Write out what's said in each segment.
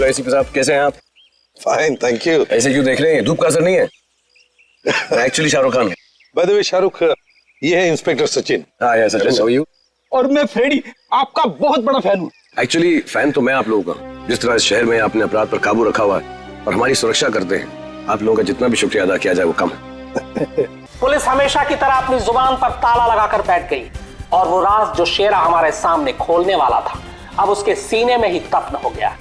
Hello ACP साहब, कैसे हैं आप? Fine, thank you. ऐसे क्यों देख रहे हैं? धूप का असर नहीं है? मैं actually Shahrukh Khan. By the way Shahrukh, ये है इंस्पेक्टर सचिन। हाँ यार सचिन, हाउ आर यू? और मैं फ्रेडी, आपका बहुत बड़ा फैन हूँ। एक्चुअली फैन तो मैं आप लोगों का। जिस तरह इस शहर में आपने अपराध पर काबू रखा हुआ है और हमारी सुरक्षा करते हैं, आप लोगों का जितना भी शुक्रिया अदा किया जाए वो कम है। पुलिस हमेशा की तरह अपनी जुबान पर ताला लगाकर बैठ गई और वो राज जो शेरा हमारे सामने खोलने वाला था, अब उसके सीने में ही दफन हो गया।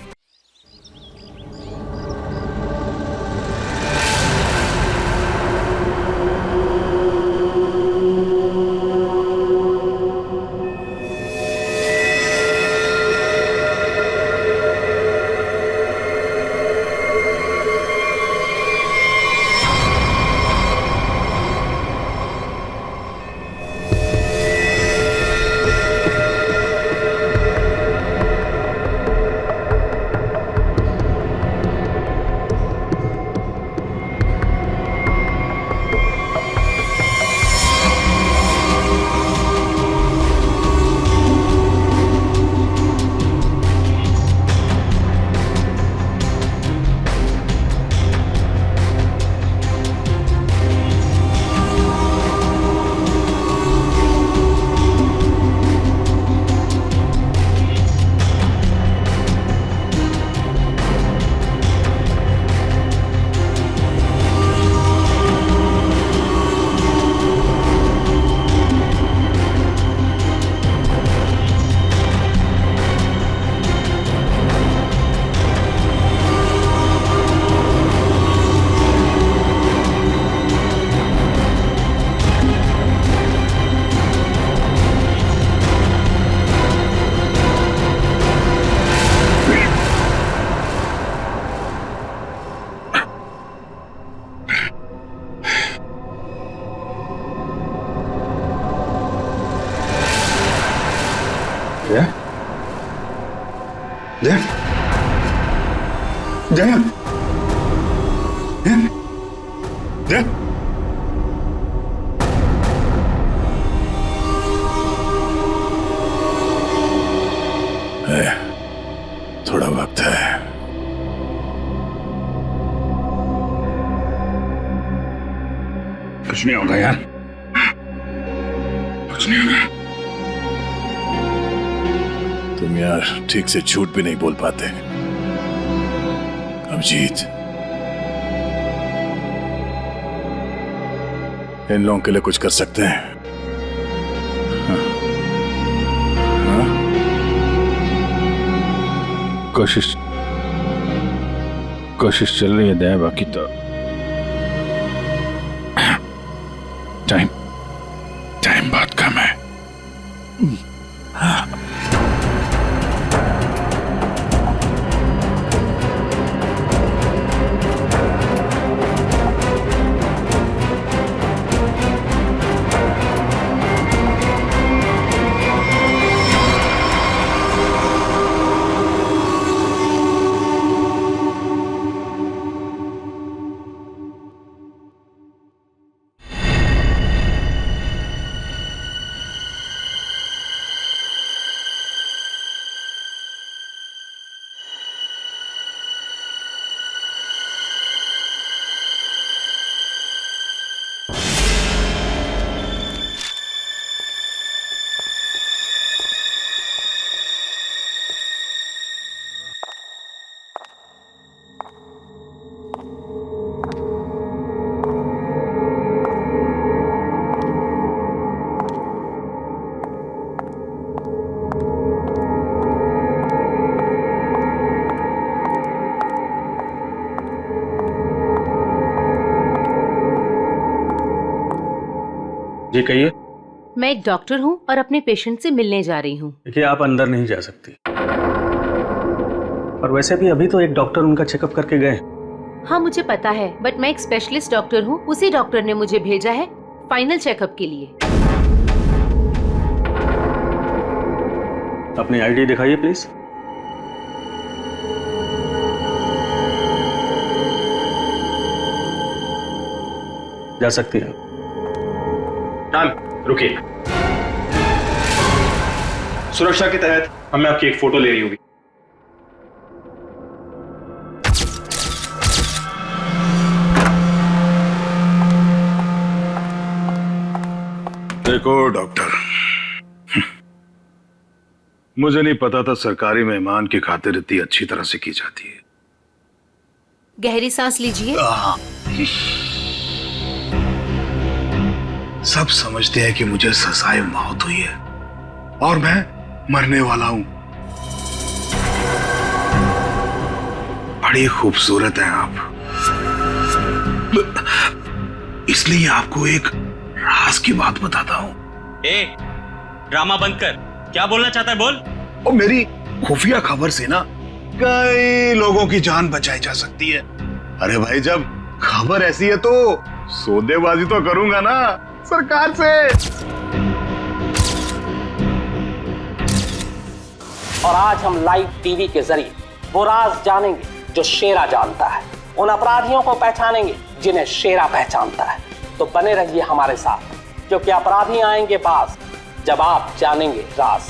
थोड़ा वक्त है। कुछ नहीं होगा यार, कुछ नहीं होगा। तुम यार ठीक से झूठ भी नहीं बोल पाते। अभिजीत, इन लोगों के लिए कुछ कर सकते हैं? कोशिश चल रही है दया, बाकी तो टाइम बहुत कम है। जी कहिए। मैं एक डॉक्टर हूँ और अपने पेशेंट से मिलने जा रही हूँ। देखिए, आप अंदर नहीं जा सकती, और वैसे भी अभी तो एक डॉक्टर उनका चेकअप करके गए। हाँ मुझे पता है, बट मैं एक स्पेशलिस्ट डॉक्टर हूँ। उसी डॉक्टर ने मुझे भेजा है फाइनल चेकअप के लिए। अपनी आईडी दिखाइए प्लीज। जा सकती है। रुकिए, सुरक्षा के तहत हमें आपकी एक फोटो लेनी होगी। देखो डॉक्टर, मुझे नहीं पता था सरकारी मेहमान की खातिर इतनी अच्छी तरह से की जाती है। गहरी सांस लीजिए। सब समझते हैं कि मुझे सजाए मौत हुई है और मैं मरने वाला हूं। बड़ी खूबसूरत हैं आप, इसलिए आपको एक राज की बात बताता हूं। ड्रामा बंद कर, क्या बोलना चाहता है बोल। और मेरी खुफिया खबर से ना कई लोगों की जान बचाई जा सकती है। अरे भाई, जब खबर ऐसी है तो सौदेबाजी तो करूंगा ना सरकार से। और आज हम लाइव टीवी के जरिए वो राज जानेंगे जो शेरा जानता है, उन अपराधियों को पहचानेंगे जिन्हें शेरा पहचानता है। तो बने रहिए हमारे साथ, क्योंकि अपराधी आएंगे बाज जब आप जानेंगे राज।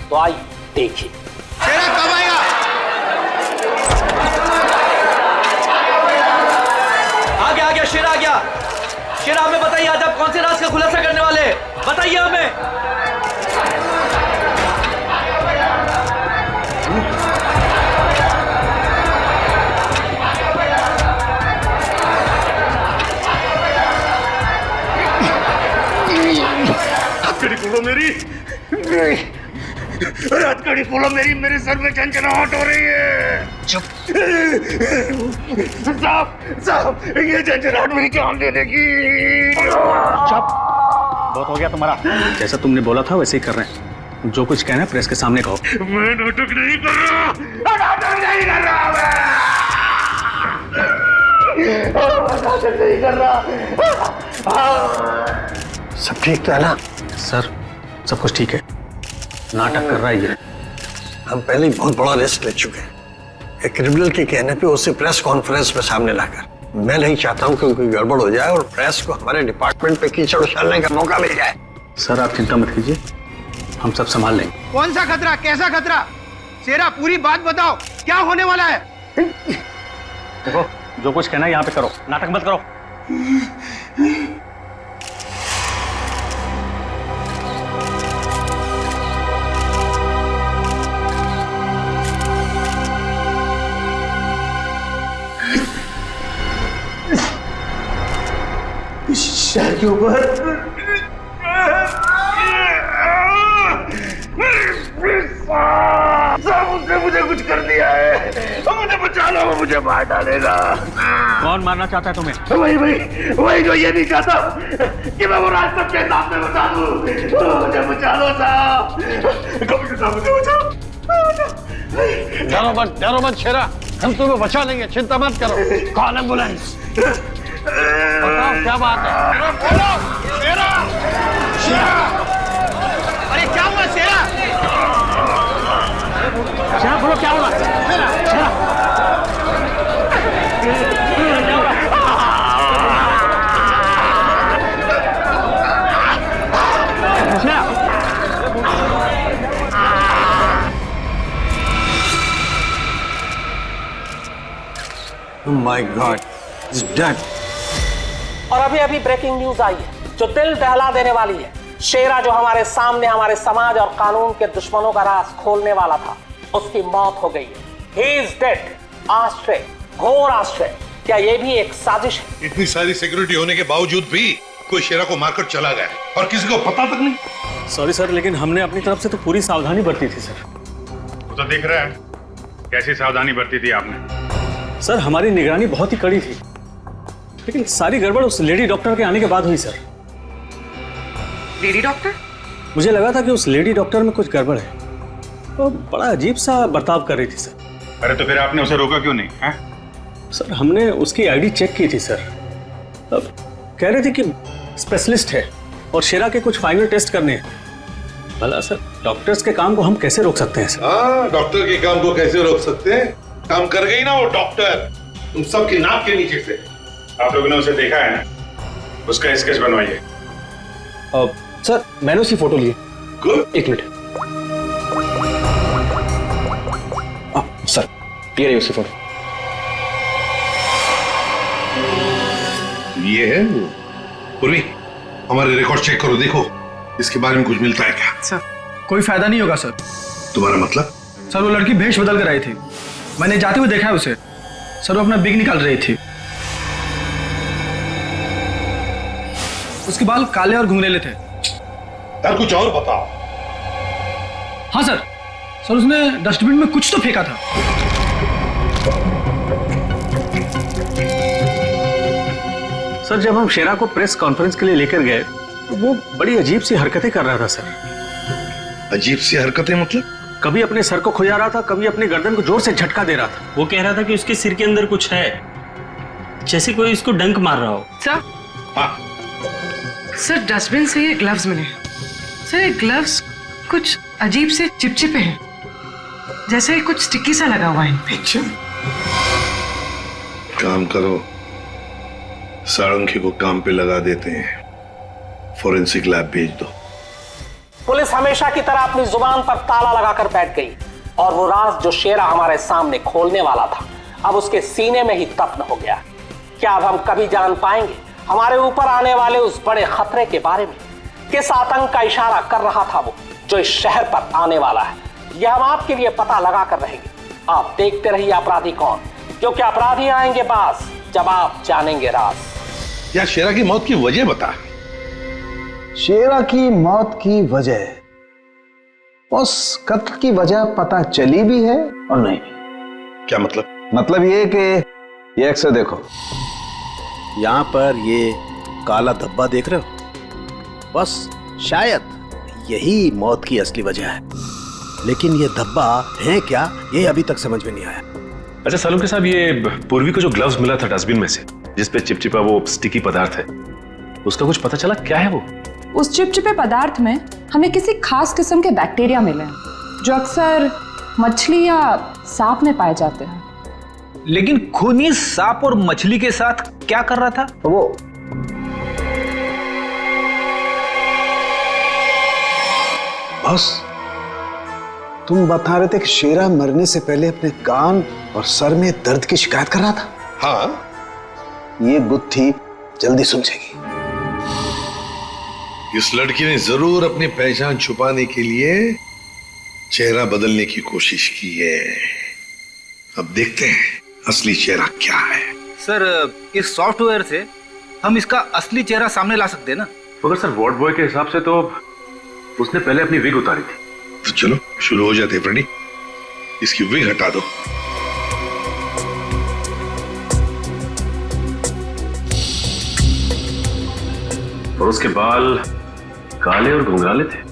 तो आइए देखिए। शेरा कब आएगा? आ गया शेरा आ गया। शेरा, हमें बताइए आज आप कौन से राज का खुलासा करने वाले हैं? बताइए हमें। हथकड़ी खोलो मेरी, हथकड़ी खोलो मेरी, मेरे सर में झंझनाहट हो रही है। चुप साहब, ये झंझनाहट मेरी जान दे देगी। चुप, बहुत हो गया तुम्हारा। जैसा तुमने बोला था वैसे ही कर रहे हैं। जो कुछ कहना है प्रेस के सामने कहो। मैं नाटक नहीं कर रहा, नाटक नहीं कर रहा, मैं नाटक नहीं कर रहा। सब ठीक तो है ना? सर, सब कुछ ठीक है। नाटक कर रहा है ये। हम पहले ही बहुत बड़ा रिस्क ले चुके हैं। एक क्रिमिनल के कहने पे उसे प्रेस कॉन्फ्रेंस में सामने लाकर, मैं नहीं चाहता हूं कि कोई गड़बड़ हो जाए और प्रेस को हमारे डिपार्टमेंट पे कीचड़ उछालने का मौका मिल जाए। सर, आप चिंता मत कीजिए, हम सब संभाल लेंगे। कौन सा खतरा, कैसा खतरा? शेरा, पूरी बात बताओ, क्या होने वाला है? देखो, जो कुछ कहना है यहाँ पे करो, नाटक मत करो। शहर के ऊपर उसने मुझे कुछ कर दिया है, मुझे बचा लो, वो मुझे मार डालेगा। कौन मारना चाहता है तुम्हें? वही जो ये नहीं चाहता कि मैं वो राज सबके सामने बचा दूं। मुझे बचा लो साहब, मुझे बचाओ। डरो मत शेरा, हम तुम्हें बचा लेंगे, चिंता मत करो। Call ambulance. बताओ क्या बात है? बोलो शेरा। शेरा, अरे क्या हुआ शेरा? शेरा, बोलो क्या हुआ? शेरा, शेरा। Oh my God, he's dead. और अभी अभी ब्रेकिंग न्यूज आई है जो दिल दहला देने वाली है। शेरा जो हमारे सामने हमारे समाज और कानून के दुश्मनों का राज खोलने वाला था, उसकी मौत हो गई है। He is dead. आश्चर्य, घोर आश्चर्य। क्या ये भी एक साजिश है? इतनी सारी सिक्योरिटी होने के बावजूद भी कोई शेरा को मारकर चला गया और किसी को पता तक नहीं। सॉरी सर, लेकिन हमने अपनी तरफ से तो पूरी सावधानी बरती थी सर। वो तो दिख रहा है कैसी सावधानी बरती थी आपने। सर, हमारी निगरानी बहुत ही कड़ी थी, लेकिन सारी गड़बड़ उस लेडी डॉक्टर के आने के बाद हुई सर। Lady doctor? मुझे लगा था कि उस लेडी डॉक्टर में कुछ गड़बड़ है, तो बड़ा अजीब सा बर्ताव कर रही थी सर। अरे तो फिर आपने उसे रोका क्यों नहीं है? सर, हमने उसकी आईडी चेक की थी सर। अब कह रहे थे कि स्पेशलिस्ट है और शेरा के कुछ फाइनल टेस्ट करने हैं। भला सर, डॉक्टर्स के काम को हम कैसे रोक सकते हैं सर? हाँ, डॉक्टर के काम को कैसे रोक सकते हैं? काम कर गई ना वो डॉक्टर, तुम सबकी नाक के नीचे से। आप लोगों ने उसे देखा है ना, उसका स्केच बनवाइए। सर, मैंने उसकी फोटो ली है। गुड। एक मिनट। सर, ये रही उसकी फोटो। ये है वो। पूर्वी, हमारे रिकॉर्ड चेक करो, देखो इसके बारे में कुछ मिलता है क्या? सर कोई फायदा नहीं होगा सर। तुम्हारा मतलब? सर वो लड़की भेष बदल कर आई थी, मैंने जाते हुए देखा है उसे। सर वो अपना बिग निकाल रही थी, उसके बाल काले और घुंघरेले थे। यार कुछ और बताओ। हाँ सर, सर उसने डस्टबिन में कुछ तो फेंका था। सर जब हम शेरा को प्रेस कॉन्फ्रेंस के लिए लेकर गए तो वो बड़ी अजीब सी हरकतें कर रहा था सर। अजीब सी हरकतें मतलब? कभी अपने सर को खुजा रहा था, कभी अपनी गर्दन को जोर से झटका दे रहा था। वो कह रहा था कि उसके सिर के अंदर कुछ है, जैसे कोई इसको डंक मार रहा हो। सर हाँ सर डस्टबिन से ये ग्लव्स मिले। सर ये ग्लव्स कुछ अजीब से चिपचिपे हैं, जैसे कुछ स्टिकी सा लगा हुआ है इन पे। अच्छा काम करो, सारंगी को काम पे लगा देते हैं, फोरेंसिक लैब भेज दो। पुलिस हमेशा की तरह अपनी जुबान पर ताला लगाकर बैठ गई और वो राज जो शेरा हमारे सामने खोलने वाला था अब उसके सीने में ही दफन हो गया। क्या अब हम कभी जान पाएंगे हमारे ऊपर आने वाले उस बड़े खतरे के बारे में? किस आतंक का इशारा कर रहा था वो जो इस शहर पर आने वाला है? यह हम आपके लिए पता लगा कर रहेंगे। आप देखते रहिए अपराधी कौन, क्योंकि अपराधी आएंगे बास जब आप जानेंगे राज। यार शेरा की मौत की वजह बता। शेरा की मौत की वजह, उस कत्ल की वजह पता चली भी है और नहीं भी। क्या मतलब? मतलब ये कि ये अक्सर देखो, यहां पर ये काला धब्बा देख रहे हो, बस शायद यही मौत की असली वजह है, लेकिन ये धब्बा है क्या ये अभी तक समझ में नहीं आया। अच्छा सालुंके साहब, ये पूर्वी को जो ग्लव्स मिला था डस्टबिन में से जिसपे चिपचिपा वो स्टिकी पदार्थ है, उसका कुछ पता चला क्या है वो? उस चिपचिपे पदार्थ में हमें किसी खास किस्म के बैक्टीरिया मिले हैं जो अक्सर मछली या सांप में पाए जाते हैं। लेकिन खूनी सांप और मछली के साथ क्या कर रहा था वो? बस तुम बता रहे थे कि शेरा मरने से पहले अपने कान और सर में दर्द की शिकायत कर रहा था। हाँ ये गुत्थी जल्दी सुलझेगी। इस लड़की ने जरूर अपनी पहचान छुपाने के लिए चेहरा बदलने की कोशिश की है। अब देखते हैं असली चेहरा क्या है। सर इस सॉफ्टवेयर से हम इसका असली चेहरा सामने ला सकते हैं ना? मगर सर वार्ड बॉय के हिसाब से तो उसने पहले अपनी विग उतारी थी। तो चलो शुरू हो जाते हैं फ्रेंडी, इसकी विग हटा दो। और उसके बाल काले और घुंघराले थे।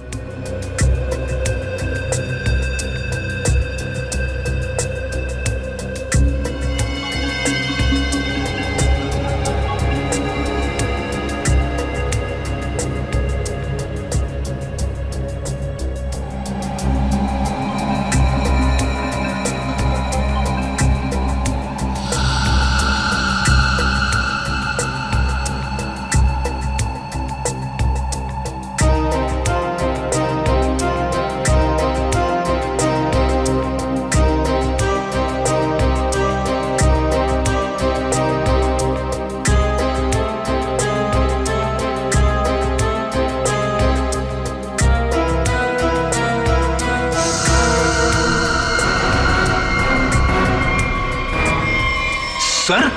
सर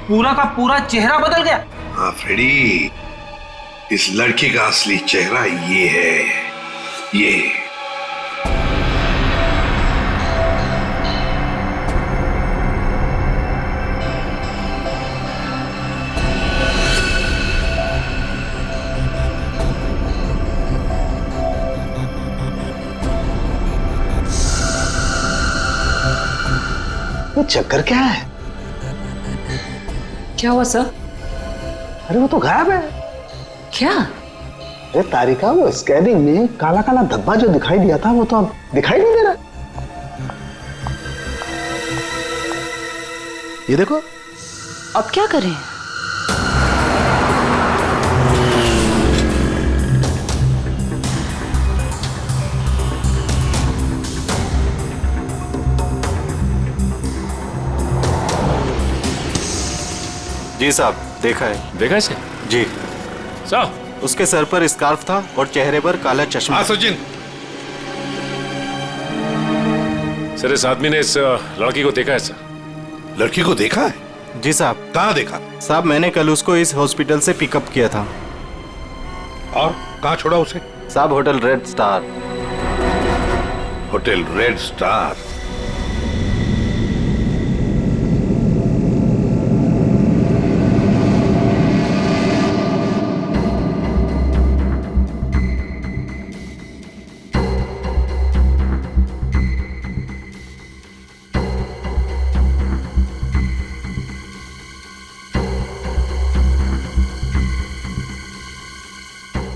पूरा का पूरा चेहरा बदल गया। हाँ फ्रेडी, इस लड़की का असली चेहरा ये है, ये। ये चक्कर क्या है? क्या हुआ सर? अरे वो तो गायब है। क्या? अरे तारिका, वो स्कैनिंग में काला काला धब्बा जो दिखाई दिया था वो तो अब दिखाई नहीं दे रहा। ये देखो। अब क्या करें? जी साहब, देखा है। देखा है इसे? जी साहब, उसके सर पर स्कार्फ था और चेहरे पर काला चश्मा। हाँ सचिन। सर इस आदमी ने इस लड़की को देखा है सर। लड़की को देखा है? जी साहब। कहाँ देखा? साहब मैंने कल उसको इस हॉस्पिटल से पिकअप किया था। और कहाँ छोड़ा उसे? साहब hotel red star. Hotel red star.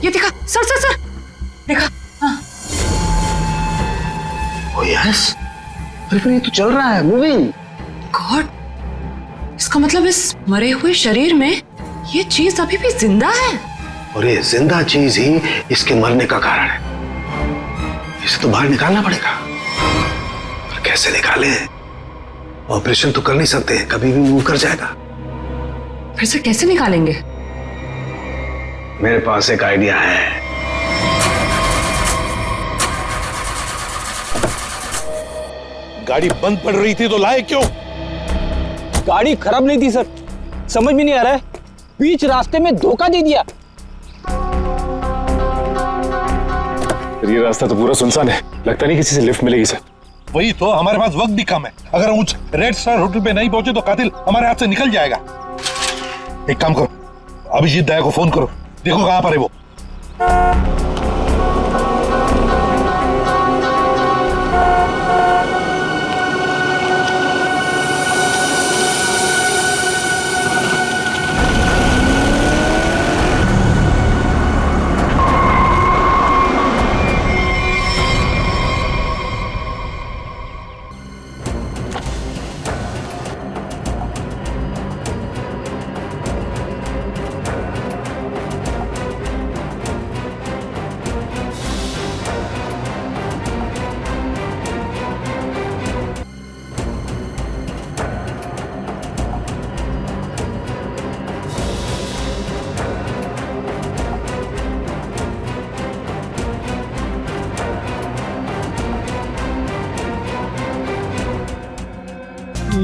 ये देखा सर सर सर, देखा? हाँ। ओ यस, अरे ये तो चल रहा है, मूविंग। गॉड, इसका मतलब इस मरे हुए शरीर में ये चीज अभी भी जिंदा है। और ये जिंदा चीज ही इसके मरने का कारण है। इसे तो बाहर निकालना पड़ेगा। पर कैसे निकाले? ऑपरेशन तो कर नहीं सकते, कभी भी मूव कर जाएगा। फिर से कैसे निकालेंगे? मेरे पास एक आइडिया है। गाड़ी बंद पड़ रही थी तो लाए क्यों? गाड़ी खराब नहीं थी सर, समझ में नहीं आ रहा है, बीच रास्ते में धोखा दे दिया। ये रास्ता तो पूरा सुनसान है, लगता नहीं किसी से लिफ्ट मिलेगी सर। वही तो, हमारे पास वक्त भी कम है। अगर हम उस रेड स्टार होटल पे नहीं पहुंचे तो कातिल हमारे हाथ से निकल जाएगा। एक काम करो, अभिजीत दया को फोन करो, देखो कहां पर है वो।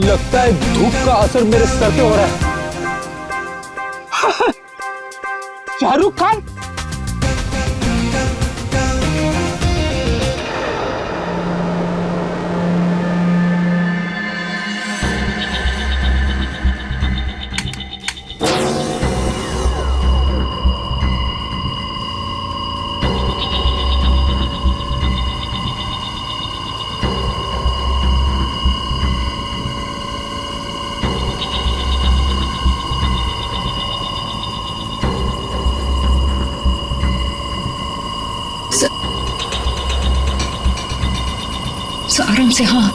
लगता है धूप का असर मेरे सर पे हो रहा है। शाहरुख खान। आराम से। हाँ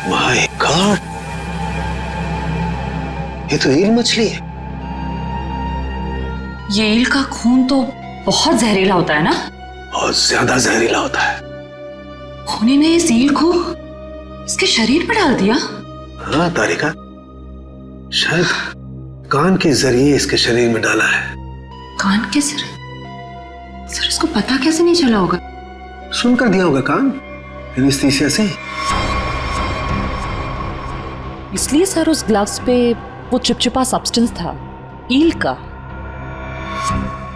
माय गॉड, ये तो ईल मछली है। ये ईल का खून तो बहुत जहरीला होता है ना? बहुत ज्यादा जहरीला होता है। खूनी ने इस ईल को इसके शरीर पर डाल दिया? हाँ तारिका, शायद कान के जरिए इसके शरीर में डाला है। कान के जरिए? सर इसको पता कैसे नहीं चला होगा? सुनकर दिया होगा कान, एनेस्थीसिया से। इसलिए सर उस ग्लव्स पे वो चिपचिपा सब्सटेंस था, ईल का।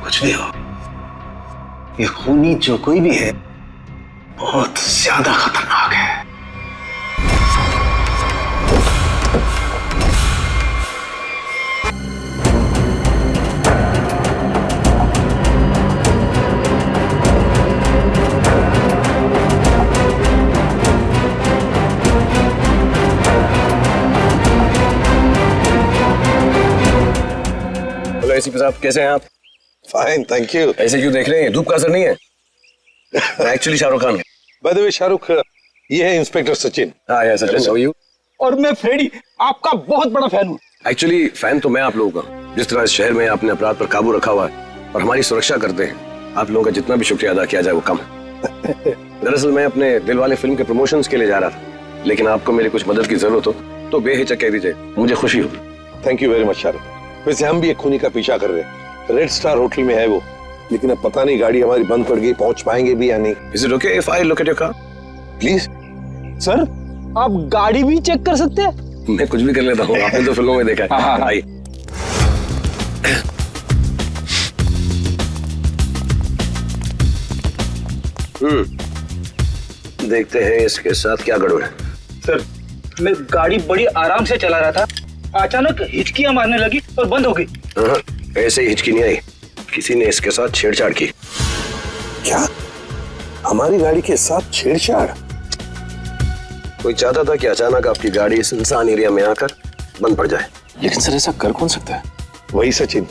कुछ भी हो, ये खूनी जो कोई भी है बहुत ज्यादा खतरनाक है। हेलो एसीपी साहब, कैसे हैं आप? Fine, thank you. ऐसे क्यों देख रहे हैं? धूप का असर नहीं है? मैं एक्चुअली शाहरुख खान हूं। बाय द वे शाहरुख, ये है इंस्पेक्टर सचिन। हाँ यार सचिन, हाउ आर यू? और मैं फ्रेडी, आपका बहुत बड़ा फैन हूँ। एक्चुअली फैन तो मैं आप लोगों का, जिस तरह इस शहर में आपने अपराध पर काबू रखा हुआ है और हमारी सुरक्षा करते हैं, आप लोगों का जितना भी शुक्रिया अदा किया जाए वो कम है। दरअसल मैं अपने दिलवाले फिल्म के प्रमोशंस के लिए जा रहा था, लेकिन आपको मेरी कुछ मदद की जरूरत हो तो बेहिचक कह दीजिए, मुझे खुशी होगी। Thank you very much Shahrukh. वैसे हम भी एक खूनी का पीछा कर रहे हैं, रेड स्टार होटल में है वो, लेकिन अब पता नहीं गाड़ी हमारी बंद पड़ गई, पहुंच पाएंगे भी या नहीं। Is it okay if I look at your car? Please. Sir आप गाड़ी भी चेक कर सकते हैं? मैं कुछ भी कर लेता हूँ, आपने तो फिल्मों में देखा है। हाँ। आइए। देखते हैं इसके साथ क्या गड़बड़ है। सर मैं गाड़ी बड़ी आराम से चला रहा था, अचानक हिचकियां मारने लगी और बंद हो गई। हाँ, ऐसे ही हिचकी नहीं आई, किसी ने इसके साथ छेड़छाड़ की। क्या? हमारी गाड़ी के साथ छेड़छाड़? कोई चाहता था कि अचानक आपकी गाड़ी इस सुनसान एरिया में आकर बंद पड़ जाए। लेकिन सर ऐसा कर कौन सकता है? वही सचिन,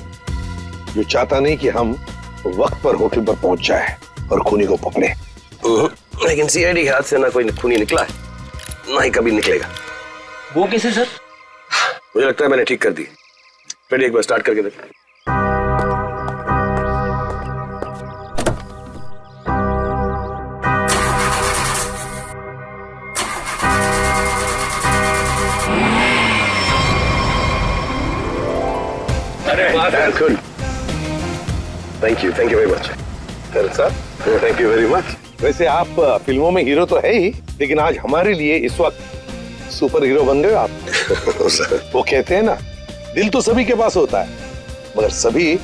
जो चाहता नहीं कि हम वक्त पर होटल पर पहुंच जाए और खूनी को पकड़े। लेकिन सीआईडी के हाथ से ना कोई खूनी निकला है, ना ही कभी निकलेगा। वो कैसे सर? मुझे लगता है मैंने ठीक कर दी। पहले एक बार स्टार्ट करके देख। Good. Thank you very much. Sir, thank you very much. वैसे आप फिल्मों में हीरो तो है ही, लेकिन आज हमारे लिए इस वक्त सुपर हीरो बन गए आप। वो कहते हैं ना, दिल तो सभी के पास होता है, मगर सभी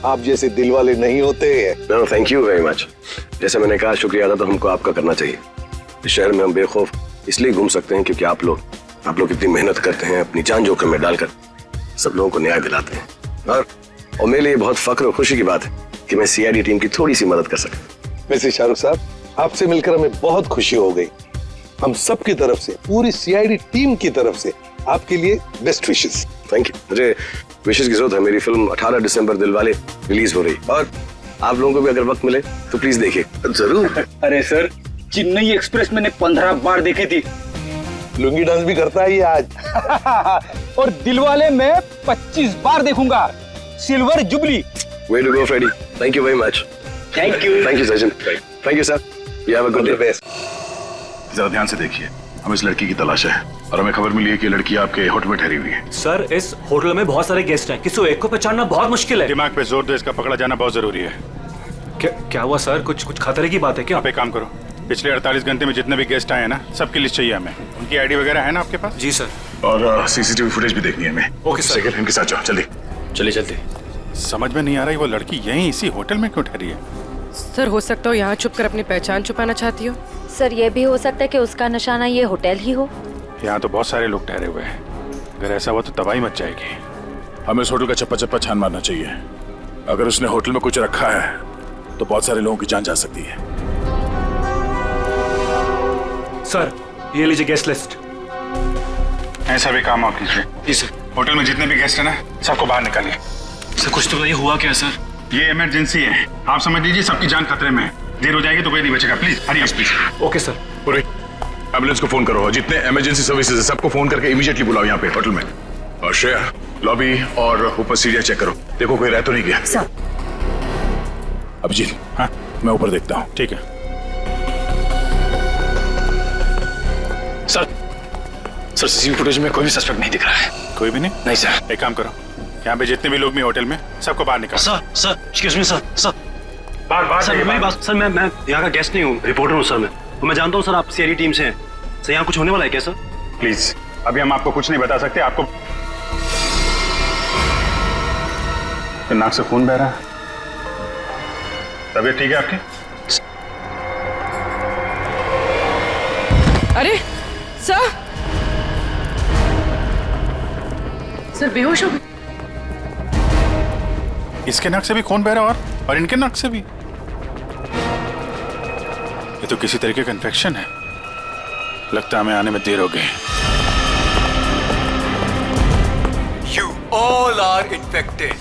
आप जैसे दिल वाले नहीं होते। No, thank you very much. जैसे मैंने कहा, शुक्रिया अदा तो हमको आपका करना चाहिए। इस शहर में हम बेखौफ इसलिए घूम सकते हैं क्योंकि आप लोग इतनी मेहनत करते हैं, अपनी जान जोखिम में डालकर सब लोगों को न्याय दिलाते हैं। और मेरे लिए बहुत फख्र और खुशी की बात है कि मैं सीआईडी टीम की थोड़ी सी मदद कर सका। वैसे शाहरुख साहब, आपसे मिलकर हमें बहुत खुशी हो गई। हम सब की तरफ से, पूरी सीआईडी टीम की तरफ से आपके लिए बेस्ट विशेस। Thank you. मुझे विशेस की जरूरत है। मेरी फिल्म 18 दिसंबर दिलवाले रिलीज हो रही, और आप लोगों को भी अगर वक्त मिले तो प्लीज देखिए जरूर। अरे सर, चेन्नई एक्सप्रेस मैंने 15 बार देखी थी। लुंगी डांस भी करता है ये आज। और दिलवाले मैं 25 बार देखूंगा। Silver jubilee. Way to go, Freddy. Thank you very much. Thank you. Thank you, Sachin. Thank you, sir. You have a good day. जरा ध्यान से देखिए, हम इस लड़की की तलाश है और हमें खबर मिली है कि लड़की आपके होटल में ठहरी हुई है। सर इस होटल में बहुत सारे गेस्ट हैं, किसी एक को पहचानना बहुत मुश्किल है। दिमाग पे जोर दो, इसका पकड़ा जाना बहुत जरूरी है। क्या हुआ सर? कुछ खतरे की बात है क्या? आप एक काम करो, पिछले 48 घंटे में जितने भी गेस्ट आए हैं ना, सबकी लिस्ट चाहिए हमें। उनकी आईडी वगैरह है ना आपके पास? जी सर। और सीसीटीवी फुटेज भी देखनी है हमें। Okay sir. इनके साथ जाओ, जल्दी। चलिए। समझ में नहीं आ रही वो लड़की यहीं इसी होटल में क्यों ठहरी है? सर हो सकता हो यहाँ छुप कर अपनी पहचान छुपाना चाहती हो। सर ये भी हो सकता है कि उसका निशाना ये होटल ही हो। यहाँ तो बहुत सारे लोग ठहरे हुए हैं, अगर ऐसा हुआ तो तबाही मच जाएगी। हमें उस होटल का चप्पा छान मारना चाहिए। अगर उसने होटल में कुछ रखा है तो बहुत सारे लोगों की जान जा सकती है। सर ये लीजिए गेस्ट लिस्ट। ऐसा भी काम आप कीजिए। जी सर। होटल में जितने भी गेस्ट हैं ना, सबको बाहर निकालिए। सर कुछ तो नहीं हुआ क्या सर? ये इमरजेंसी है, आप समझ लीजिए सबकी जान खतरे में है। देर हो जाएगी तो कोई नहीं बचेगा। Please hurry up please. Okay sir. पूरे एम्बुलेंस को फोन करो और जितने इमरजेंसी सर्विसेज है सबको फोन करके इमीडिएटली बुलाओ यहाँ पे होटल में। और श्रेया, लॉबी और ऊपर सीढ़ियाँ चेक करो, देखो कोई रह तो नहीं गया। सर। अभिजीत, हाँ मैं ऊपर देखता हूँ। ठीक है सर। सर सीसीटीवी फुटेज में कोई भी सस्पेक्ट नहीं दिख रहा है। कोई भी नहीं? नहीं सर। एक काम करो, यहाँ पे जितने भी लोग भी होटल में, सबको बाहर निकालो। Sir excuse me sir. बाहर सर मेरी बात। सर मैं यहाँ का गेस्ट नहीं हूँ, रिपोर्टर हूँ सर। मैं जानता हूँ सर आप सीआईडी टीम से हैं। सर यहाँ कुछ होने वाला है क्या सर? प्लीज अभी हम आपको कुछ नहीं बता सकते। आपको नाक से खून बह रहा है, तबीयत ठीक है आपकी? अरे सर बेहोश हो गए। इसके नाक से भी खून बह रहा है और इनके नाक से भी। ये तो किसी तरीके का इन्फेक्शन है, लगता है हमें आने में देर हो गई। You all are infected.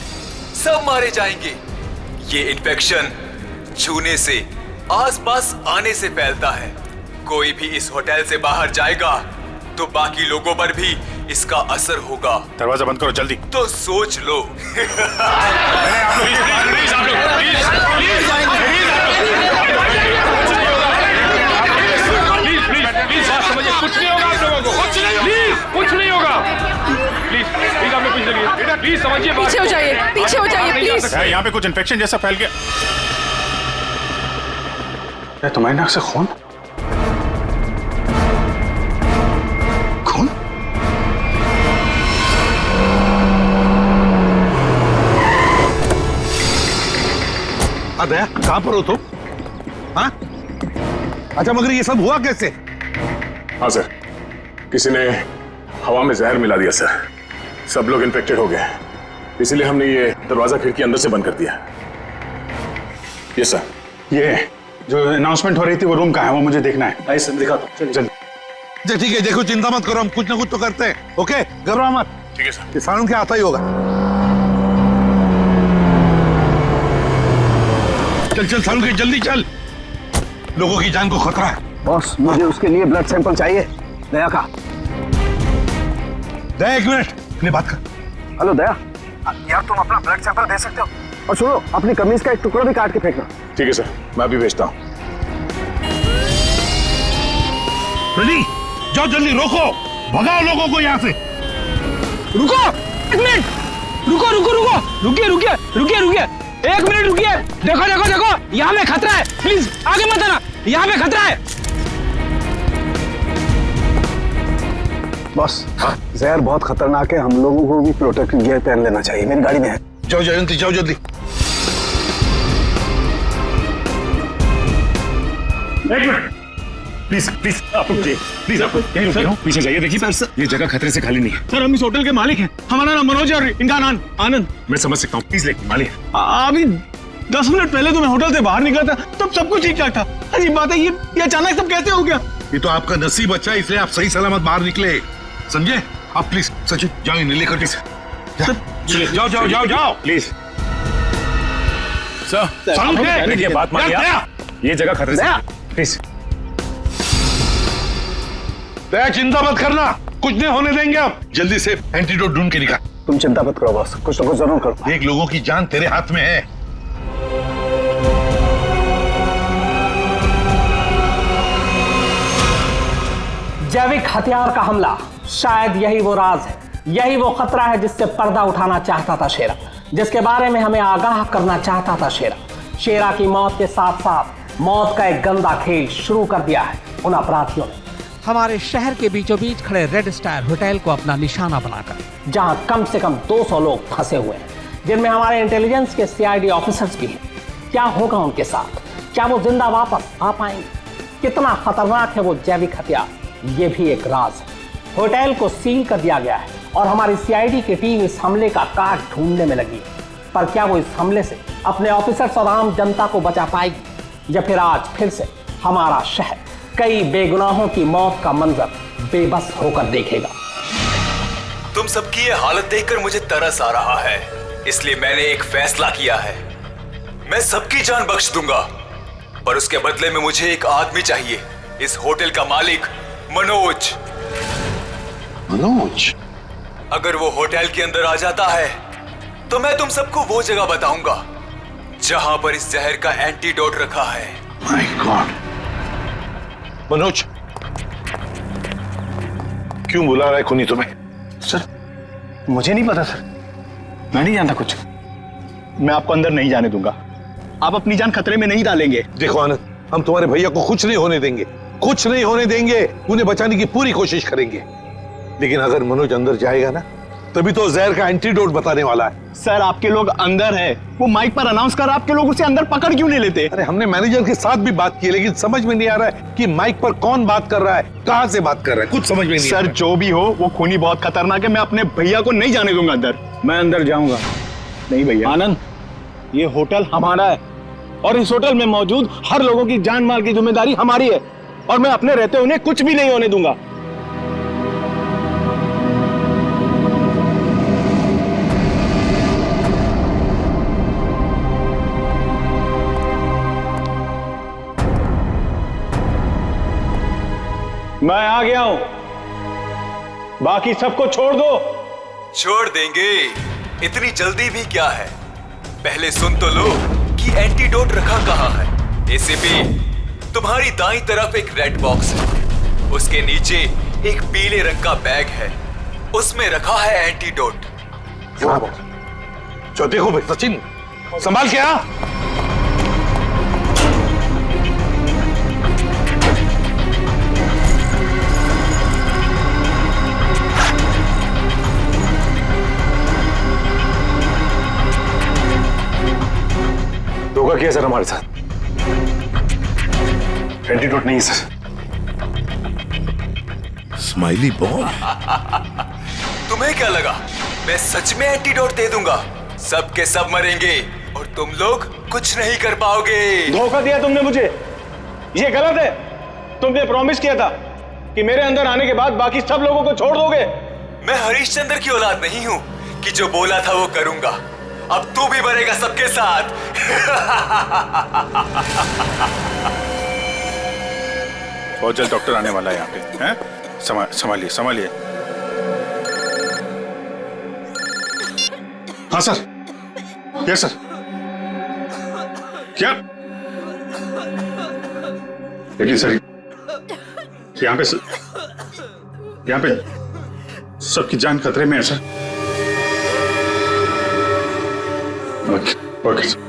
सब मारे जाएंगे। ये इन्फेक्शन छूने से, आसपास आने से फैलता है। कोई भी इस होटल से बाहर जाएगा तो बाकी लोगों पर भी इसका असर होगा। दरवाजा बंद करो जल्दी। तो सोच लो। कुछ नहीं होगा आप लोगों को, कुछ नहीं होगा। प्लीज आप लोग पीछे लगिए, प्लीज समझिए बात। पीछे हो जाइए, पीछे हो जाइए प्लीज। यहाँ पे कुछ इन्फेक्शन जैसा फैल गया। तुम्हारी नाक से खून? खून? दया, कहां पर हो तुम? हाँ? अच्छा, मगर ये सब हुआ कैसे? हाँ सर, किसी ने हवा में जहर मिला दिया सर। सब लोग इन्फेक्टेड हो गए, इसीलिए हमने ये दरवाजा खिड़की अंदर से बंद कर दिया। ये सर, ये जो अनाउंसमेंट हो रही थी वो रूम कहाँ है, वो मुझे देखना है। आइए सर, दिखा दो। चलिए। अच्छा ठीक है, देखो चिंता मत करो, हम कुछ ना कुछ तो करते हैं। ओके, घबराओ मत। ठीक है सर। किसानों के आता ही होगा। चल चल सालू के, जल्दी चल, लोगों की जान को खतरा है। बॉस, मुझे उसके लिए ब्लड सैंपल चाहिए, दया का। दया, एक मिनट, अपनी बात कर। हेलो दया, यार तुम अपना ब्लड सैंपल दे सकते हो? और सुनो, अपनी कमीज का एक टुकड़ा भी काट के फेंकना। ठीक है सर, मैं अभी भेजता हूँ। रेडी, जाओ जल्दी, रोको, भगाओ लोगों को यहाँ से। रुको, एक मिनट, रुको रुको रुको, रुकिए रुकिए रुकिए रुकिए, एक मिनट रुकिए। देखो देखो देखो, यहाँ पे खतरा है, प्लीज आगे मत आना, यहाँ पे खतरा है। बॉस, जहर बहुत खतरनाक है, हम लोगों को भी प्रोटेक्टिव गियर पहन लेना चाहिए। मेरी गाड़ी में है। जाओ जयंती, जाओ जल्दी। एक मिनट, प्लीज प्लीज आप प्लीज आप यहीं रुकिए, पीछे जाइए। देखिए सर, ये जगह खतरे से खाली नहीं है। सर, हम इस होटल के मालिक हैं, हमारा नाम मनोज है और इनका नाम आनंद। मैं समझ सकता हूँ, प्लीज लेकिन मालिक। अभी 10 मिनट पहले तो मैं होटल से बाहर निकला था, तब सब कुछ ठीक ठाक था। अजीब बात है, ये अचानक सब कैसे हो गया? ये तो आपका नसीब अच्छा है, इसलिए आप सही सलामत बाहर निकले, समझे? आप प्लीज सचिन जाओ, इन्हें लेकर के जाओ जाओ जाओ जाओ प्लीज। सर, ये बात मानिए, ये जगह खतरे से, प्लीज। दया, चिंता मत करना, कुछ नहीं होने देंगे। आप जल्दी से एंटीडोट ढूंढ के निकाल। तुम चिंता मत करो बॉस, कुछ ना कुछ जरूर करो। एक लोगों की जान तेरे हाथ में है। जैविक हथियार का हमला, शायद यही वो राज है, यही वो खतरा है जिससे पर्दा उठाना चाहता था शेरा, जिसके बारे में हमें आगाह करना चाहता था शेरा। शेरा की मौत के साथ साथ मौत का एक गंदा खेल शुरू कर दिया है उन अपराधियों ने। हमारे शहर के बीचों बीच खड़े रेड स्टार होटल को अपना निशाना बनाकर, जहां कम से कम 200 लोग फंसे हुए हैं, जिनमें हमारे इंटेलिजेंस के CID ऑफिसर्स भी हैं। क्या होगा उनके साथ? क्या वो जिंदा वापस आ पाएंगे? कितना खतरनाक है वो जैविक हथियार, ये भी एक राज है। होटल को सील कर दिया गया है और हमारी CID की टीम इस हमले का काट ढूंढने में लगी है। पर क्या वो इस हमले से अपने ऑफिसर्स और आम जनता को बचा पाएगी, या फिर आज फिर से हमारा शहर कई बेगुनाहों की मौत का मंजर बेबस होकर देखेगा? तुम सबकी ये हालत देखकर मुझे तरस आ रहा है, इसलिए मैंने एक फैसला किया है। मैं सबकी जान बख्श दूंगा, पर उसके बदले में मुझे एक आदमी चाहिए, इस होटल का मालिक मनोज। मनोज? अगर वो होटल के अंदर आ जाता है तो मैं तुम सबको वो जगह बताऊंगा जहां पर इस जहर का एंटीडोट रखा है। My God. मनोज, क्यों बुला रहा है खूनी तुम्हें? सर, मुझे नहीं पता सर, मैं नहीं जानता कुछ। मैं आपको अंदर नहीं जाने दूंगा, आप अपनी जान खतरे में नहीं डालेंगे। देखो आनंद, हम तुम्हारे भैया को कुछ नहीं होने देंगे, कुछ नहीं होने देंगे। उन्हें बचाने की पूरी कोशिश करेंगे, लेकिन अगर मनोज अंदर जाएगा ना, तभी तो जहर का एंटीडोट बताने वाला है। सर, आपके लोग अंदर है, वो माइक पर अनाउंस कर, आपके लोग उसे अंदर पकड़ क्यों नहीं लेते? अरे हमने मैनेजर के साथ भी बात की, लेकिन समझ में नहीं आ रहा है कि माइक पर कौन बात कर रहा है, कहां से बात कर रहा है, कुछ समझ में नहीं सर, जो भी हो, वो खूनी बहुत खतरनाक है, मैं अपने भैया को नहीं जाने दूंगा अंदर। मैं अंदर जाऊंगा। नहीं भैया। आनंद, ये होटल हमारा है और इस होटल में मौजूद हर लोगों की जान माल की जिम्मेदारी हमारी है, और मैं अपने रहते उन्हें कुछ भी नहीं होने दूंगा। मैं आ गया हूं, बाकी सबको छोड़ दो। छोड़ देंगे, इतनी जल्दी भी क्या है? पहले सुन तो लो कि एंटीडोट रखा कहाँ है। एसीपी, तुम्हारी दाईं तरफ एक रेड बॉक्स है, उसके नीचे एक पीले रंग का बैग है, उसमें रखा है एंटीडोट। जो देखो भाई सचिन, संभाल के आ। धोखा किया सर हमारे साथ। एंटीडोट नहीं है सर। Smiley bomb. तुम्हें क्या लगा मैं सच में एंटीडोट दे दूंगा? सब के सब मरेंगे और तुम लोग कुछ नहीं कर पाओगे। धोखा दिया तुमने मुझे, ये गलत है। तुमने प्रॉमिस किया था कि मेरे अंदर आने के बाद बाकी सब लोगों को छोड़ दोगे। मैं हरिश्चंद्र की औलाद नहीं हूं कि जो बोला था वो करूंगा। अब तू भी मरेगा सबके साथ। बहुत जल्द डॉक्टर आने वाला है यहाँ पे, हैं? संभालिए संभालिए। हाँ सर। Yes sir. क्या? देखिए सर, यहाँ पे सबकी जान खतरे में है सर। Okay sir.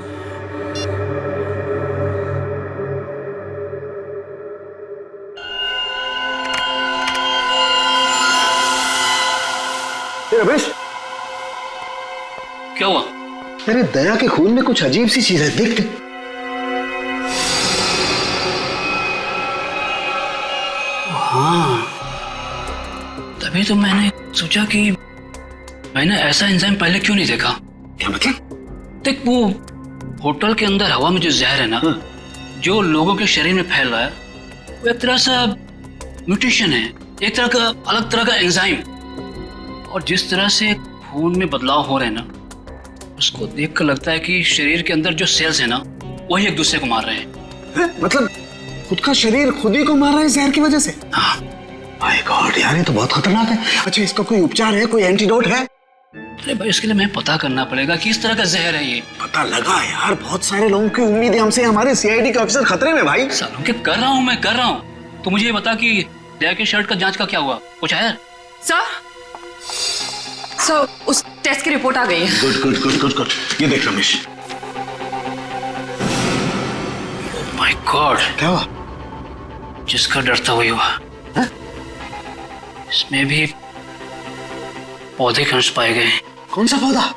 रमेश, क्या हुआ? अरे दया के खून में कुछ अजीब सी चीज है, देख। हाँ, तभी तो मैंने सोचा कि मैंने ऐसा एंजाइम पहले क्यों नहीं देखा। क्या मतलब? देख, वो होटल के अंदर हवा में जो जहर है ना, जो लोगों के शरीर में फैल रहा है, वो एक तरह से म्यूटेशन है, एक तरह का अलग तरह का एंजाइम। और जिस तरह से खून में बदलाव हो रहे हैं ना, उसको देखकर लगता है कि शरीर के अंदर जो सेल्स है ना, वही एक दूसरे को मार रहे हैं। मतलब खुद का शरीर खुद ही को मार रहा है जहर की वजह से? हाँ। माय गॉड यार, ये तो बहुत खतरनाक है। अच्छा, इसका कोई उपचार है, कोई एंटीडोट है? अरे भाई, इसके लिए मैं पता करना पड़ेगा कि इस तरह का जहर है ये। पता लगा यार, बहुत सारे लोगों की उम्मीद है हमसे। हमारे सीआईडी के ऑफिसर खतरे में भाई। सालों के कर रहा हूँ मैं। तो मुझे ये बता कि दया की शर्ट का जांच का क्या हुआ? कुछ है? सर, उस टेस्ट की रिपोर्ट आ गई है। Good good good good good. ये देख रमेश। माय गॉड, क्या हुआ? जिसका डर था वही हुआ। इसमें भी पौधे के अंश पाए गए। कौन सा पौधा?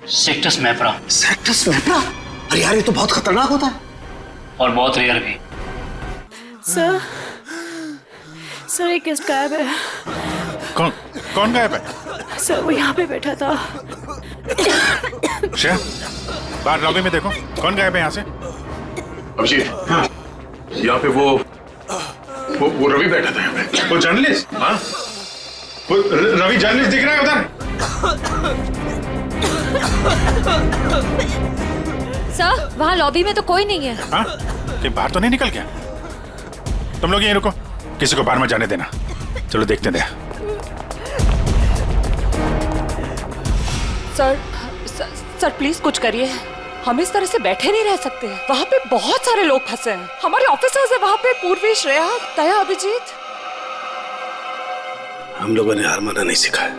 सेक्टस मैप्रा। सेक्टस मैप्रा? अरे यार, ये तो बहुत खतरनाक होता है और बहुत रेयर भी। सर, एक गेस्ट गायब है। कौन गायब है? सर, वो यहाँ पे बैठा था। श्रेया, बाहर लॉबी में देखो, कौन गायब है यहाँ से? अभिजीत, हाँ, यहाँ पे वो रवि बैठा था यहाँ पे। वो जर्नलिस्ट? हाँ, वो रवि जर्नलिस्ट दिख रहा है उधर। सर, वहाँ लॉबी में तो कोई नहीं है। हाँ, कि बाहर तो नहीं निकल गया? तुम लोग यहीं रुको, किसी को बाहर मत जाने देना। चलो देखते हैं। सर प्लीज कुछ करिए। हम इस तरह से बैठे नहीं रह सकते। वहाँ पे बहुत सारे लोग फंसे हैं। हमारे ऑफिसर्स हैं वहाँ पे, पूर्वी, श्रेया, दया, अभिजीत। हम लोगों ने हार माना नहीं सिखाया।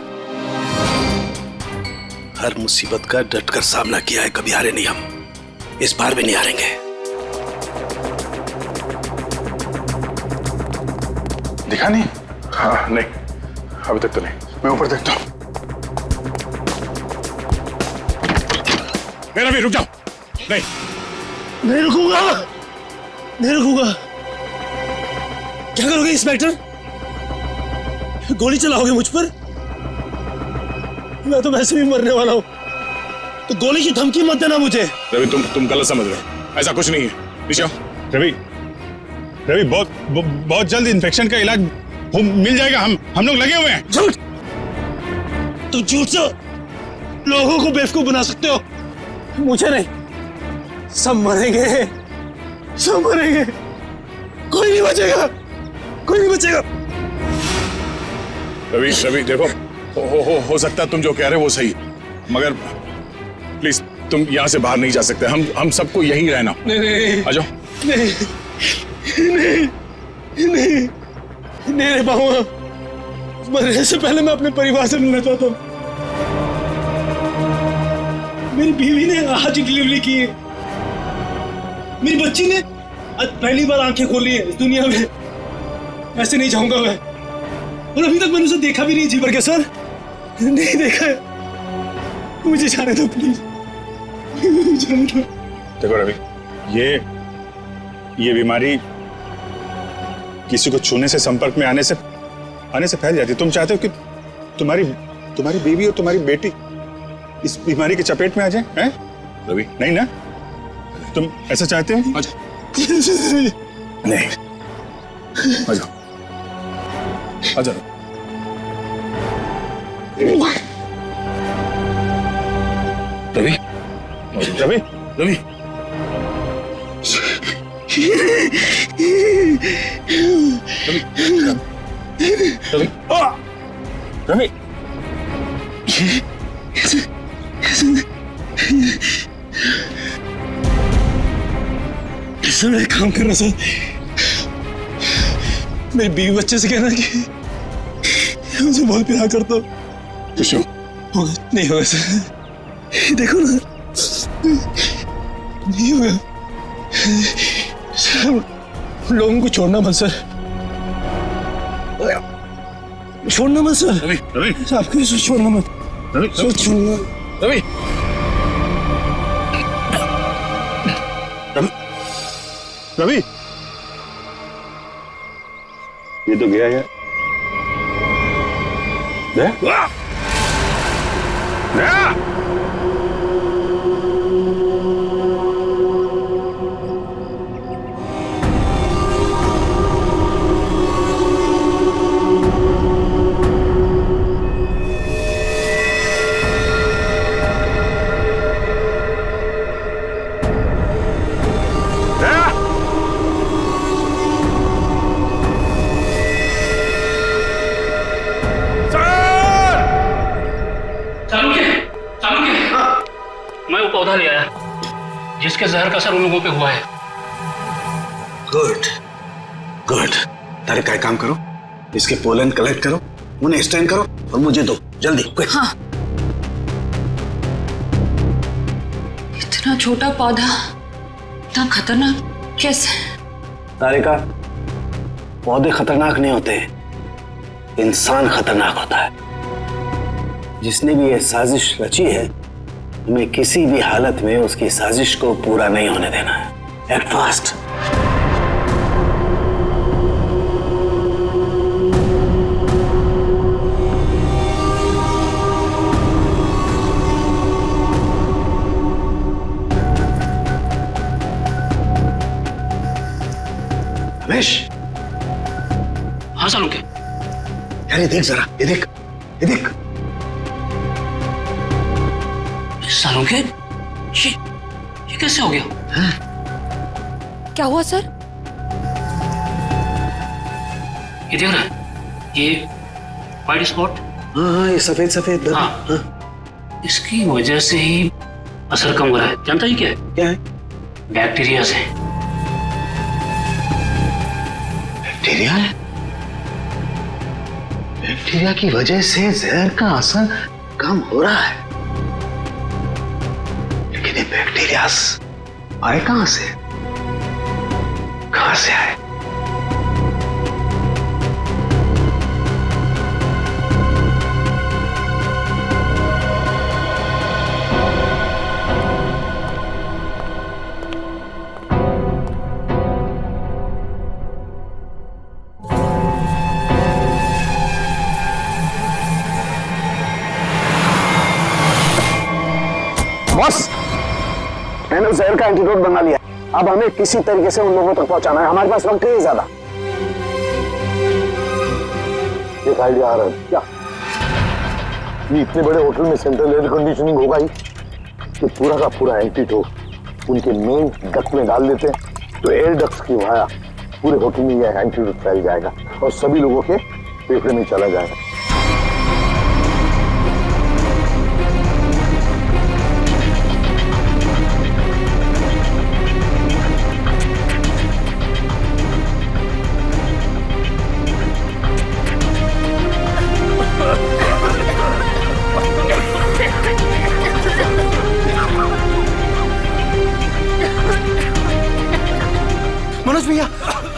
हर मुसीबत का डटकर सामना किया है, कभी हारे नहीं हम। इस बार भी नहीं हारेंगे। दिखा नहीं? हाँ, नहीं, अभी तक तो नहीं। मैं ऊपर देखता हूँ। मेरा भी रुक जाओ। नहीं रुकूंगा, नहीं रुकूंगा। क्या करोगे इंस्पेक्टर? गोली चलाओगे मुझ पर? मैं तो वैसे भी मरने वाला हूँ, तो गोली की धमकी मत देना मुझे। रवि, तुम गलत समझ रहे हो, ऐसा कुछ नहीं है। नीचे आओ। रवि, बहुत जल्द इन्फेक्शन का इलाज मिल जाएगा। हम लोग लगे हुए हैं। झूठ! तुम झूठ से लोगों को बेवकूफ बना सकते हो, मुझे नहीं। सब मरेंगे, सब मरेंगे, कोई नहीं बचेगा, कोई नहीं बचेगा। रवि रवि देखो, हो सकता है तुम जो कह रहे हो वो सही, मगर प्लीज तुम यहाँ से बाहर नहीं जा सकते। हम सबको यहीं रहना। नहीं आ जाओ। नहीं नहीं नहीं नहीं रह पाऊंगा। मरने से पहले मैं अपने परिवार से मिलना चाहता हूँ। मेरी बीवी ने आज डिलीवरी की है, मेरी बच्ची ने आज पहली बार आंखें खोली है इस दुनिया में। ऐसे नहीं जाऊंगा मैं, और अभी तक मैंने उसे देखा भी नहीं जी भर के। सर नहीं देखा है, मुझे जाने दो प्लीज। देखो रवि, ये बीमारी किसी को छूने से, संपर्क में आने से फैल जाती है। तुम चाहते हो कि तुम्हारी बीवी और तुम्हारी बेटी इस बीमारी की चपेट में आ जाए? हैं रवि? नहीं ना, तुम ऐसा चाहते हो? आ जाओ। नहीं, आ जाओ, आ जाओ। रवि रवि रवि रवि रवि सर एक काम करना सर, मेरी बीवी बच्चे से कहना कि मुझे बहुत प्यार करता हूँ। होगा नहीं होगा सर, देखो ना नहीं होगा सर। लोगों को छोड़ना मत सर, छोड़ना मत सर। रवि रवि आपको छोड़ना मत। रवि छोड़ना रवि रवि, ये तो गया यार। गया? मैं वो पौधा ले आया जिसके जहर का असर उन लोगों पे हुआ है। Good good. तारे का काम करो, इसके पोलन कलेक्ट करो, उन्हें स्टैंड करो और मुझे दो जल्दी। हाँ। इतना छोटा पौधा इतना खतरनाक कैसे? तारिका, पौधे खतरनाक नहीं होते, इंसान खतरनाक होता है। जिसने भी ये साजिश रची है, हमें किसी भी हालत में उसकी साजिश को पूरा नहीं होने देना है। Act fast. रमेश। हाँ सालुंके। यार ये देख जरा, ये देख, ये देख। सालुंके, ये कैसे हो गया? क्या हुआ सर? ये देख रहा है, ये वाइट स्पॉट। हाँ ये सफेद सफेद। हाँ। इसकी वजह से ही असर कम हो रहा है। जानता ही क्या है? क्या है? बैक्टीरिया से। बैक्टीरिया है? बैक्टीरिया की वजह से जहर का असर कम हो रहा है, लेकिन ये बैक्टीरिया आए कहां से? कहां से आए? बॉस, मैंने उस जहर का एंटीडोट बना लिया। अब हमें किसी तरीके से उन लोगों तक पहुंचाना है। हमारे पास वक्त नहीं है ज्यादा। एक आइडिया आ रहा है। क्या? ये इतने बड़े होटल में सेंट्रल एयर कंडीशनिंग होगा ही कि पूरा का पूरा एंटीडोट उनके मेन डक्ट में डाल देते हैं, तो एयर डक्ट की वाया पूरे होटल में यह एंटीडोट फैल जाएगा और सभी लोगों के फेफड़े में चला जाएगा।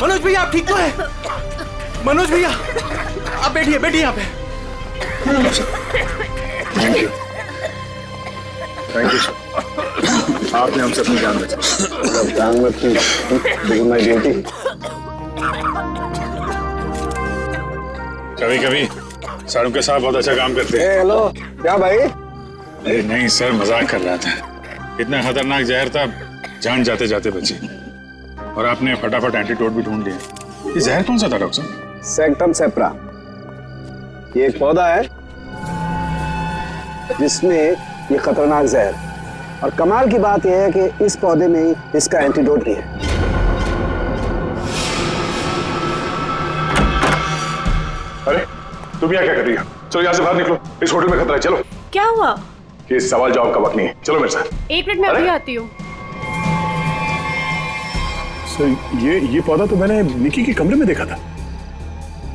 मनोज भैया आप ठीक तो है? मनोज भैया आप बैठिए बैठिए यहाँ पे। थैंक यू सर, आपने हमसे अपनी जान बचाई। जान मत की, लेकिन माय ड्यूटी। कभी कभी सारों के साथ बहुत अच्छा काम करते हैं। हेलो, क्या भाई? अरे नहीं सर, मजाक कर रहा था। इतना खतरनाक जहर था, जान जाते जाते बची। और आपने फटाफट एंटीडोट भी ढूंढ लिया। ये जहर कौन सा था डॉक्टर साहब? सेक्टम सेप्रा। ये एक पौधा है जिसमें ये खतरनाक जहर, और कमाल की बात यह है कि इस पौधे में ही इसका एंटीडोट भी है। अरे तुम यहाँ क्या कर रही हो? चलो यहाँ से बाहर निकलो, इस होटल में खतरा है। चलो। क्या हुआ? ये सवाल जवाब का वक्त नहीं है, चलो मेरे साथ। 1 मिनट में अभी आती हूँ। सर ये पौधा तो मैंने निकी के कमरे में देखा था।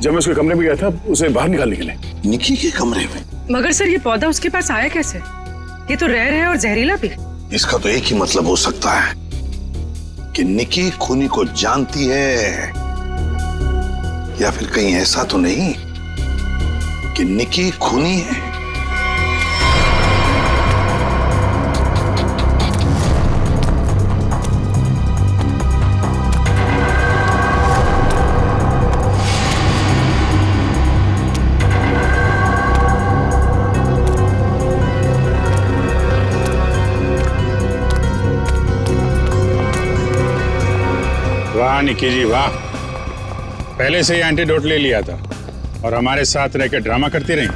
जब मैं उसके कमरे में गया था उसे बाहर निकालने के लिए। निकी के कमरे में? मगर सर ये पौधा उसके पास आया कैसे? ये तो रेयर है और जहरीला भी। इसका तो एक ही मतलब हो सकता है कि निकी खूनी को जानती है, या फिर कहीं ऐसा तो नहीं कि निकी खूनी है। वाह निकी जी वाह, पहले से ही एंटीडोट ले लिया था और हमारे साथ रह के ड्रामा करती रही।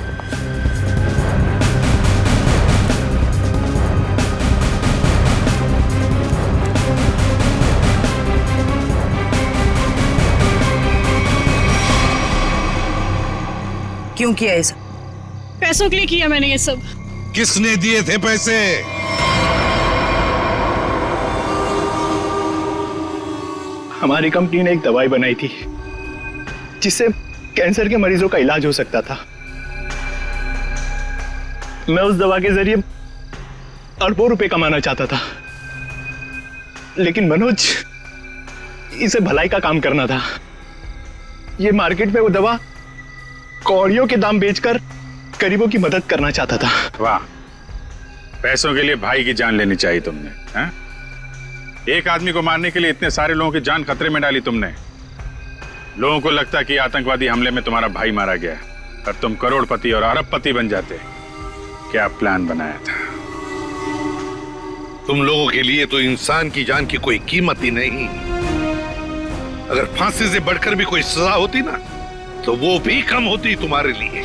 क्यों किया ये सब? पैसों के लिए किया मैंने ये सब। किसने दिए थे पैसे? हमारी कंपनी ने एक दवाई बनाई थी जिससे कैंसर के मरीजों का इलाज हो सकता था। मैं उस दवा के जरिए अरबों रुपए कमाना चाहता था, लेकिन मनोज इसे भलाई का काम करना था। ये मार्केट में वो दवा कौड़ियों के दाम बेचकर गरीबों की मदद करना चाहता था। वाह, पैसों के लिए भाई की जान लेनी चाहिए तुमने, हैं? एक आदमी को मारने के लिए इतने सारे लोगों की जान खतरे में डाली तुमने। लोगों को लगता कि आतंकवादी हमले में तुम्हारा भाई मारा गया और तुम करोड़पति और अरबपति बन जाते। क्या प्लान बनाया था? तुम लोगों के लिए तो इंसान की जान की कोई कीमत ही नहीं। अगर फांसी से बढ़कर भी कोई सजा होती ना, तो वो भी कम होती तुम्हारे लिए।